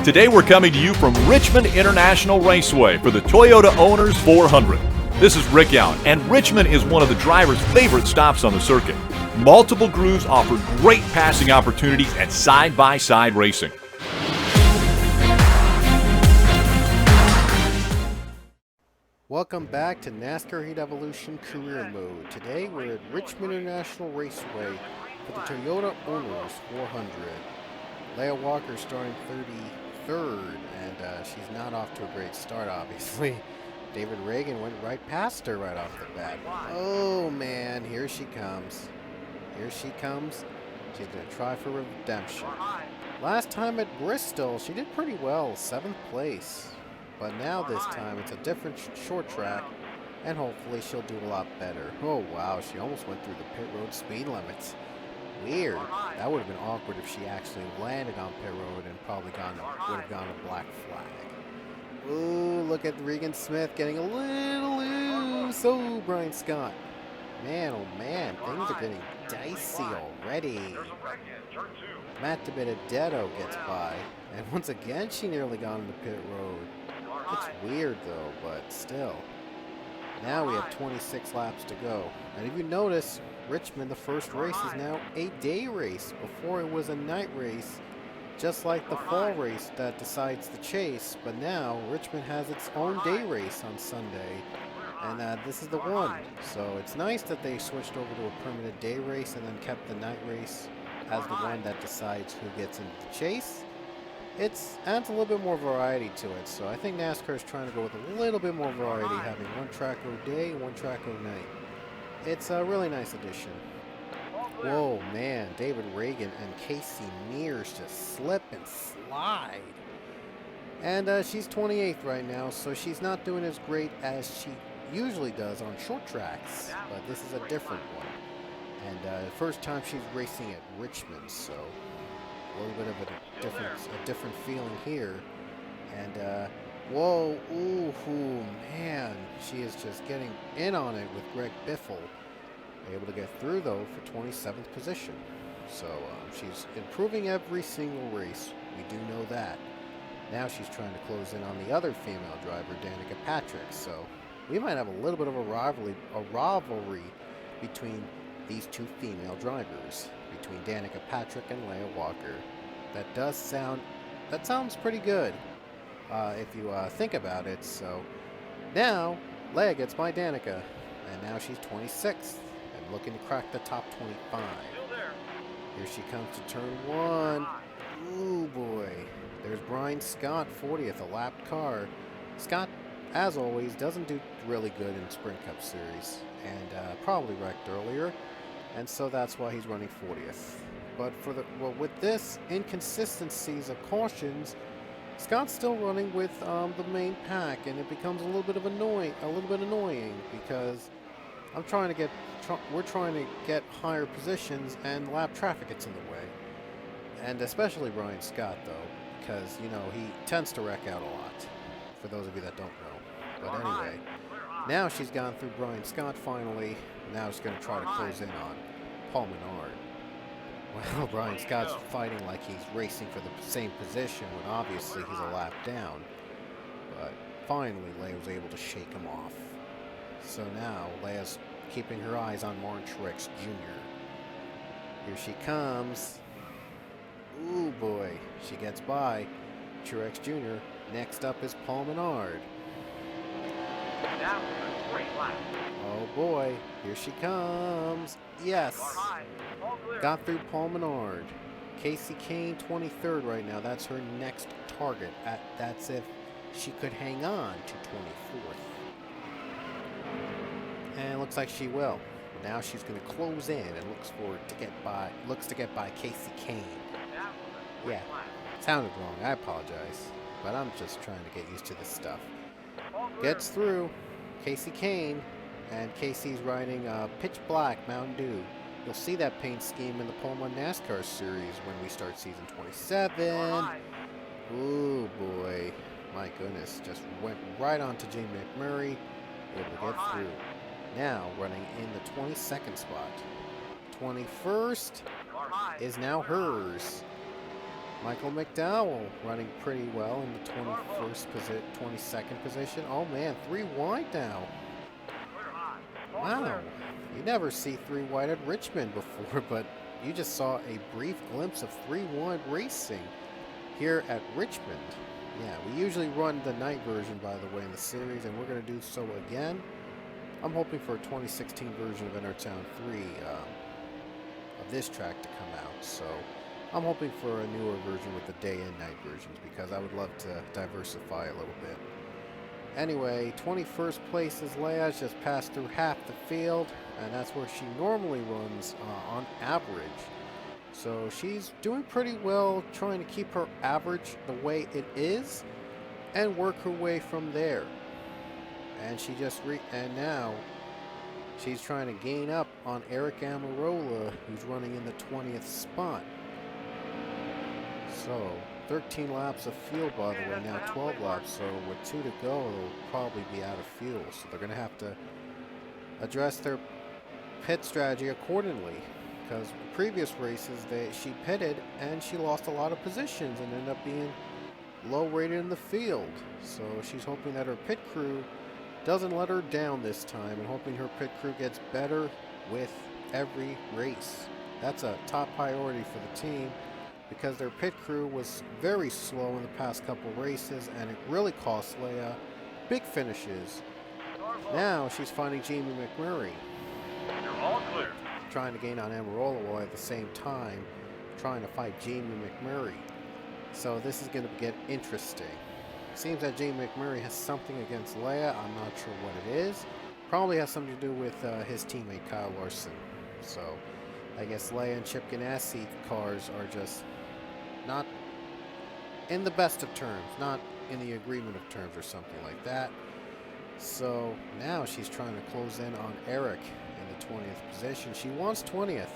Today we're coming to you from Richmond International Raceway for the Toyota Owners 400. This is Rick Allen, and Richmond is one of the driver's favorite stops on the circuit. Multiple grooves offer great passing opportunities and side-by-side racing. Welcome back to NASCAR Heat Evolution Career Mode. Today we're at Richmond International Raceway for the Toyota Owners 400. Leah Walker starting 33rd, and she's not off to a great start, obviously. David Reagan went right past her right off the bat. Oh man, here she comes. Here she comes. She's going to try for redemption. Last time at Bristol, she did pretty well, 7th place. But now this time, it's a different short track, and hopefully she'll do a lot better. Oh wow, she almost went through the pit road speed limits. Weird. That would have been awkward if she actually landed on pit road and probably would have gone a black flag. Ooh, look at Regan Smith getting a little loose. Oh, Brian Scott. Man, oh man, things are getting dicey already. Matt DiBenedetto gets by, and once again she nearly got into pit road. It's weird though, but still. Now we have 26 laps to go. And if you notice, Richmond, the first race, is now a day race. Before it was a night race, just like the fall race that decides the chase. But now Richmond has its own day race on Sunday. And this is the one. So it's nice that they switched over to a permanent day race and then kept the night race as the one that decides who gets into the chase. It adds a little bit more variety to it, so I think NASCAR is trying to go with a little bit more variety, having one track go day and one track go night. It's a really nice addition. Whoa, man, David Reagan and Casey Mears just slip and slide. And she's 28th right now, so she's not doing as great as she usually does on short tracks, but this is a different one. And first time she's racing at Richmond, so a little bit of a different feeling here. And whoa, ooh, man, she is just getting in on it with Greg Biffle. Able to get through though for 27th position. So she's improving every single race. We do know that. Now she's trying to close in on the other female driver, Danica Patrick. So we might have a little bit of a rivalry between these two female drivers, between Danica Patrick and Leah Walker. That sounds pretty good if you think about it. So now Leah gets by Danica, and now she's 26th and looking to crack the top 25. Here she comes to turn 1. Ooh boy, there's Brian Scott, 40th, a lapped car. Scott, as always, doesn't do really good in Sprint Cup Series, and probably wrecked earlier. And so that's why he's running 40th. But with this inconsistencies of cautions, Scott's still running with the main pack, and it becomes a little bit annoying because we're trying to get higher positions, and lap traffic gets in the way. And especially Brian Scott though, because he tends to wreck out a lot. For those of you that don't know. But anyway, now she's gone through Brian Scott finally. Now she's going to try to close in on Paul Menard. Well, Brian Scott's fighting like he's racing for the same position when obviously he's a lap down. But finally, Leah was able to shake him off. So now Leah's keeping her eyes on Martin Truex Jr. Here she comes. Ooh boy, she gets by Truex Jr. Next up is Paul Menard. Oh boy, here she comes. Yes! Got through Paul Menard. Casey Kane, 23rd right now. That's her next target. That's if she could hang on to 24th. And looks like she will. Now she's going to close in and looks to get by Casey Kane. Yeah, sounded wrong. I apologize. But I'm just trying to get used to this stuff. Gets through Casey Kane, and Casey's riding Pitch Black Mountain Dew. You'll see that paint scheme in the Pole One NASCAR series when we start season 27. Ooh boy, my goodness, just went right on to Jamie McMurray, able to get through. Now running in the 22nd spot. 21st is now hers. Michael McDowell running pretty well in the 22nd position. Oh man, 3 wide now. Wow, you never see 3 wide at Richmond before, but you just saw a brief glimpse of 3 wide racing here at Richmond. Yeah, we usually run the night version, by the way, in the series, and we're going to do so again. I'm hoping for a 2016 version of Entertown 3 of this track to come out, so I'm hoping for a newer version with the day and night versions because I would love to diversify a little bit. Anyway, 21st place is Leia. She's just passed through half the field, and that's where she normally runs on average. So she's doing pretty well, trying to keep her average the way it is and work her way from there. And she and now she's trying to gain up on Eric Amarola, who's running in the 20th spot. So 13 laps of fuel, by the way, now 12 laps, so with 2 to go, they'll probably be out of fuel. So they're going to have to address their pit strategy accordingly, because previous races, she pitted and she lost a lot of positions and ended up being low rated in the field. So she's hoping that her pit crew doesn't let her down this time and hoping her pit crew gets better with every race. That's a top priority for the team, because their pit crew was very slow in the past couple races, and it really cost Leia big finishes. Now she's finding Jamie McMurray, trying to gain on Amarola while at the same time trying to fight Jamie McMurray. So this is going to get interesting. Seems that Jamie McMurray has something against Leia. I'm not sure what it is. Probably has something to do with his teammate Kyle Larson. So I guess Leia and Chip Ganassi cars are just not in the best of terms, not in the agreement of terms or something like that. So now she's trying to close in on Eric in the 20th position. She wants 20th.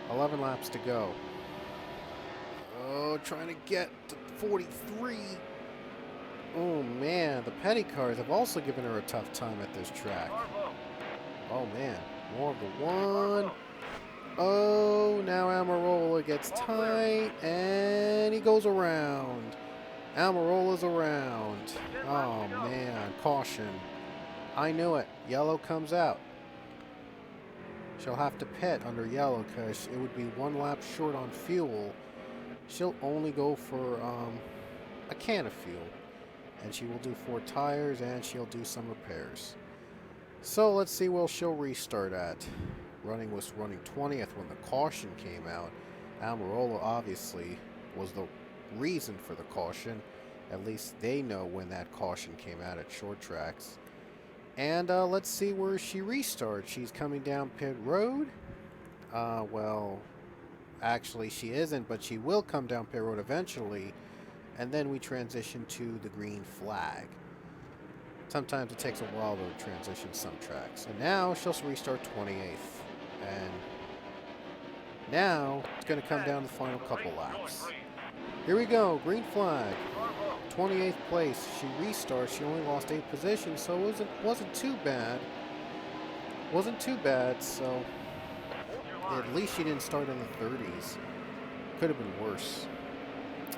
11 laps to go. Oh, trying to get to 43. Oh man, the petty cars have also given her a tough time at this track. Oh man, more of the one. Oh, now Amarola gets tight, and he goes around. Amarola's around. Oh, man, caution. I knew it. Yellow comes out. She'll have to pit under yellow because it would be 1 lap short on fuel. She'll only go for a can of fuel, and she will do 4 tires, and she'll do some repairs. So let's see where she'll restart at. Was running 20th when the caution came out. Amarola obviously was the reason for the caution. At least they know when that caution came out at short tracks. And let's see where she restarts. She's coming down pit road. Well, actually she isn't, but she will come down pit road eventually. And then we transition to the green flag. Sometimes it takes a while to transition some tracks. And now she'll restart 28th. And now it's going to come down to the final couple laps. Here we go, green flag. 28th place. She restarts. She only lost 8 positions, so it wasn't too bad. Wasn't too bad, so at least she didn't start in the 30s. Could have been worse.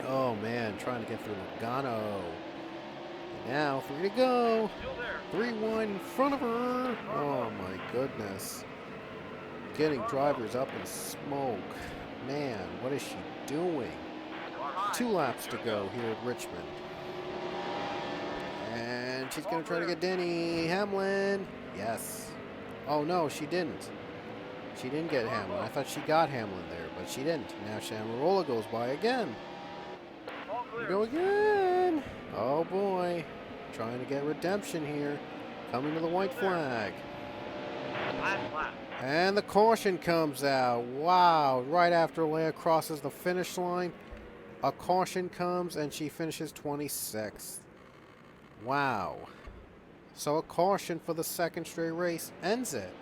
Oh man, trying to get through Logano. And now 3 to go. 3 wide in front of her. Oh my goodness. Getting drivers up in smoke. Man, what is she doing? 2 laps to go here at Richmond. And she's going to try to get Denny Hamlin. Yes. Oh, no, she didn't. She didn't get Hamlin. I thought she got Hamlin there, but she didn't. Now Amarola goes by again. We go again. Oh, boy. Trying to get redemption here. Coming to the white flag. And the caution comes out. Wow. Right after Leia crosses the finish line, a caution comes and she finishes 26th. Wow. So a caution for the second straight race ends it.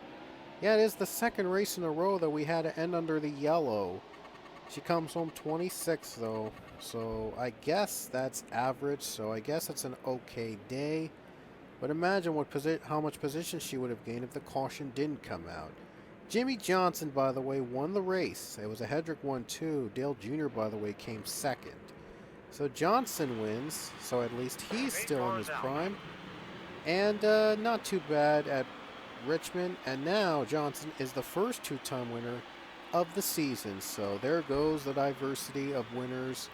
Yeah, it is the second race in a row that we had to end under the yellow. She comes home 26th though. So I guess that's average. So I guess it's an okay day. But imagine how much position she would have gained if the caution didn't come out. Jimmy Johnson, by the way, won the race. It was a Hedrick 1-2. Dale Jr., by the way, came second. So Johnson wins, so at least he's still in his prime. And not too bad at Richmond. And now Johnson is the first two-time winner of the season. So there goes the diversity of winners.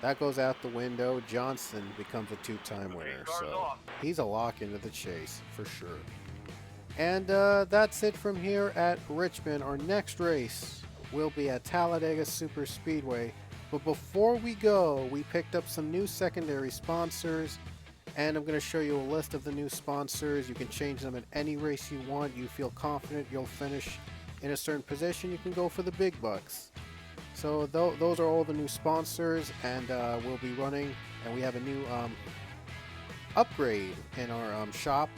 That goes out the window. Johnson becomes a two-time winner. So he's a lock into the chase for sure. And that's it from here at Richmond. Our next race will be at Talladega Super Speedway. But before we go, we picked up some new secondary sponsors. And I'm going to show you a list of the new sponsors. You can change them at any race you want. You feel confident you'll finish in a certain position, you can go for the big bucks. So those are all the new sponsors, and we'll be running, and we have a new upgrade in our shop.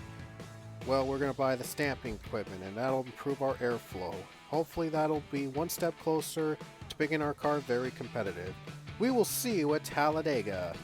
Well, we're going to buy the stamping equipment, and that'll improve our airflow. Hopefully that'll be one step closer to making our car very competitive. We will see you at Talladega.